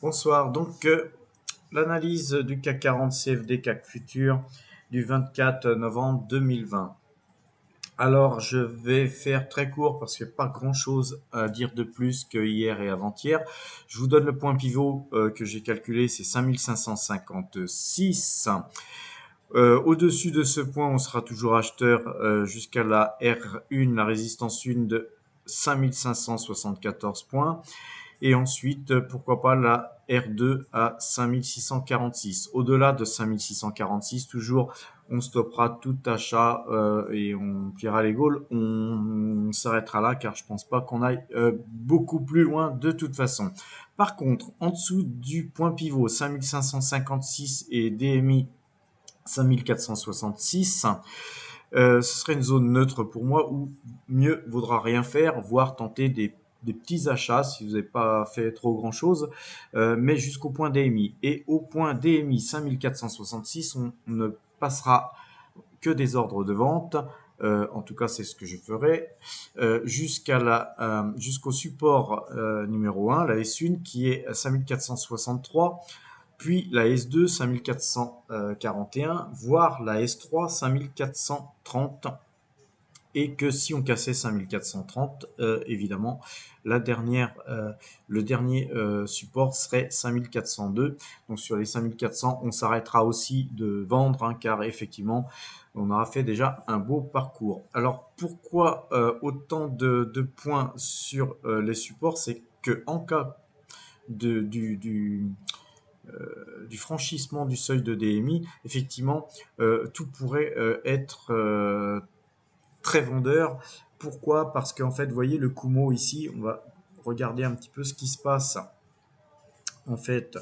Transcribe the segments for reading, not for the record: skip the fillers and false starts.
Bonsoir. L'analyse du CAC 40 CFD CAC Futur du 24 novembre 2020. Alors, je vais faire très court parce qu'il n'y a pas grand-chose à dire de plus que hier et avant-hier. Je vous donne le point pivot que j'ai calculé, c'est 5556. Au-dessus de ce point, on sera toujours acheteur jusqu'à la R1, la résistance 1 de 5574 points. Et ensuite, pourquoi pas la R2 à 5646. Au-delà de 5646, toujours, on stoppera tout achat et on pliera les gaules. On s'arrêtera là car je pense pas qu'on aille beaucoup plus loin de toute façon. Par contre, en dessous du point pivot 5556 et DMI 5466, ce serait une zone neutre pour moi où mieux vaudra rien faire, voire tenter des petits achats si vous n'avez pas fait trop grand chose, mais jusqu'au point DMI. Et au point DMI 5466, on ne passera que des ordres de vente. En tout cas, c'est ce que je ferai jusqu'au support numéro 1, la S1 qui est 5463, puis la S2 5441, voire la S3 5430, et que si on cassait 5430, évidemment, le dernier support serait 5402. Donc sur les 5400, on s'arrêtera aussi de vendre, hein, car effectivement, on aura fait déjà un beau parcours. Alors pourquoi autant de points sur les supports? C'est que en cas du franchissement du seuil de DMI, effectivement, tout pourrait être très vendeur. Pourquoi? Parce qu'en fait, vous voyez le Kumo ici, on va regarder un petit peu ce qui se passe. En fait,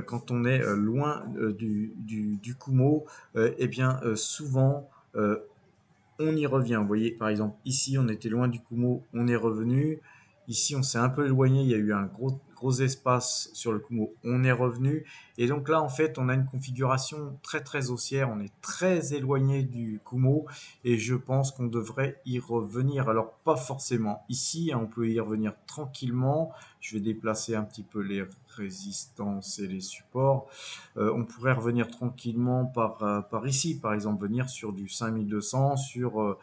quand on est loin du Kumo, eh bien, souvent, on y revient. Vous voyez, par exemple, ici, on était loin du Kumo, on est revenu. Ici, on s'est un peu éloigné, il y a eu un gros espace sur le Kumo, on est revenu. Et donc là, en fait, on a une configuration très haussière, on est très éloigné du Kumo et je pense qu'on devrait y revenir. Alors, pas forcément ici, hein, on peut y revenir tranquillement. Je vais déplacer un petit peu les résistances et les supports. On pourrait revenir tranquillement par ici, par exemple, venir sur du 5200, sur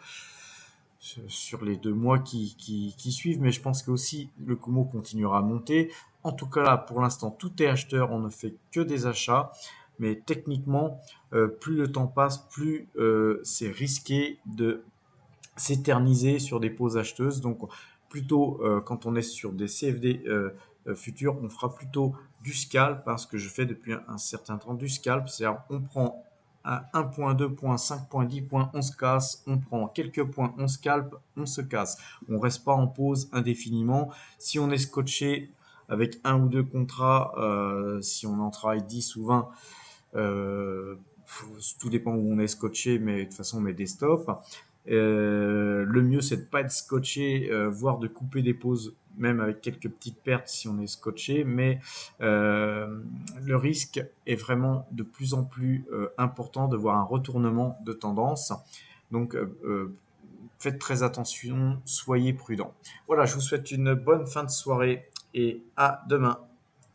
les 2 mois qui suivent, mais je pense que aussi le Kumo continuera à monter. En tout cas, là, pour l'instant, tout est acheteur, on ne fait que des achats, mais techniquement, plus le temps passe, plus c'est risqué de s'éterniser sur des pauses acheteuses. Donc, plutôt, quand on est sur des CFD futurs, on fera plutôt du scalp, parce que je fais depuis un certain temps du scalp, c'est-à-dire on prend à 1 point, 2 points, 5 points, 10 points, on se casse, on prend quelques points, on scalp, on se casse. On reste pas en pause indéfiniment. Si on est scotché avec un ou deux contrats, si on en travaille 10 ou 20, euh, tout dépend où on est scotché, mais de toute façon on met des stops. Le mieux c'est de pas être scotché, voire de couper des pauses, même avec quelques petites pertes si on est scotché, mais le risque est vraiment de plus en plus important de voir un retournement de tendance. Donc faites très attention, soyez prudent. Voilà, je vous souhaite une bonne fin de soirée et à demain.